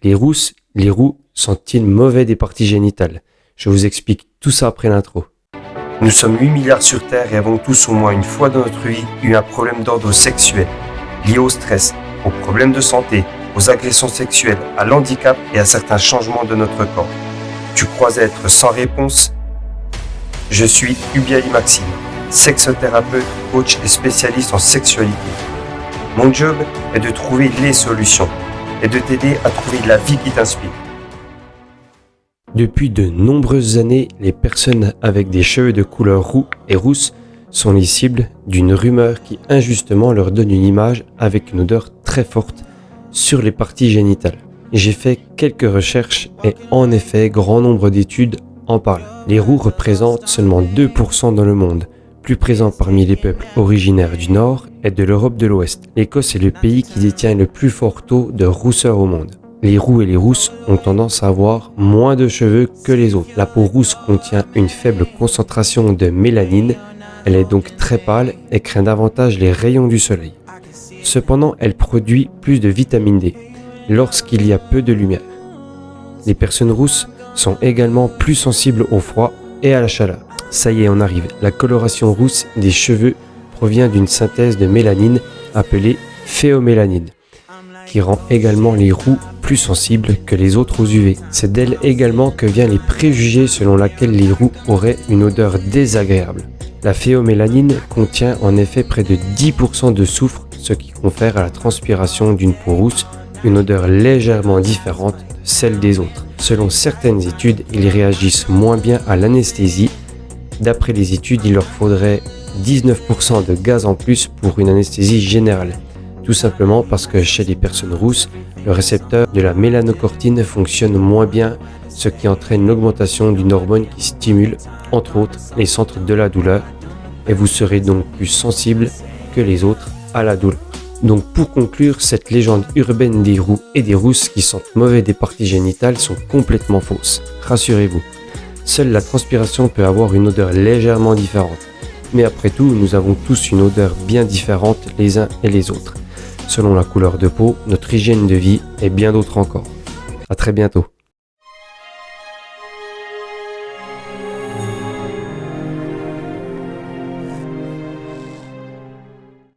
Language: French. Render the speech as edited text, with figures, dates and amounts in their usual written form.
Les roux sont-ils mauvais des parties génitales? Je vous explique tout ça après l'intro. Nous sommes 8 milliards sur Terre et avons tous au moins une fois dans notre vie eu un problème d'ordre sexuel, lié au stress, aux problèmes de santé, aux agressions sexuelles, à l'handicap et à certains changements de notre corps. Tu crois être sans réponse? Je suis Ubiali Maxime, sexothérapeute, coach et spécialiste en sexualité. Mon job est de trouver les solutions et de t'aider à trouver la vie qui t'inspire. Depuis de nombreuses années, les personnes avec des cheveux de couleur roux et rousse sont les cibles d'une rumeur qui injustement leur donne une image avec une odeur très forte sur les parties génitales. J'ai fait quelques recherches et en effet, grand nombre d'études en parlent. Les roux représentent seulement 2% dans le monde, plus présents parmi les peuples originaires du Nord et de l'Europe de l'Ouest. L'Écosse est le pays qui détient le plus fort taux de rousseur au monde. Les roux et les rousses ont tendance à avoir moins de cheveux que les autres. La peau rousse contient une faible concentration de mélanine, elle est donc très pâle et craint davantage les rayons du soleil. Cependant, elle produit plus de vitamine D lorsqu'il y a peu de lumière. Les personnes rousses sont également plus sensibles au froid et à la chaleur. Ça y est, on arrive. La coloration rousse des cheveux provient d'une synthèse de mélanine appelée phéomélanine, qui rend également les roux plus sensibles que les autres aux UV. C'est d'elle également que viennent les préjugés selon lesquels les roux auraient une odeur désagréable. La phéomélanine contient en effet près de 10% de soufre, ce qui confère à la transpiration d'une peau rousse une odeur légèrement différente de celle des autres. Selon certaines études, ils réagissent moins bien à l'anesthésie. D'après les études, il leur faudrait 19% de gaz en plus pour une anesthésie générale. Tout simplement parce que chez les personnes rousses, le récepteur de la mélanocortine fonctionne moins bien, ce qui entraîne l'augmentation d'une hormone qui stimule, entre autres, les centres de la douleur, et vous serez donc plus sensible que les autres à la douleur. Donc pour conclure, cette légende urbaine des roux et des rousses qui sentent mauvais des parties génitales sont complètement fausses. Rassurez-vous, seule la transpiration peut avoir une odeur légèrement différente. Mais après tout, nous avons tous une odeur bien différente les uns et les autres, selon la couleur de peau, notre hygiène de vie et bien d'autres encore. À très bientôt.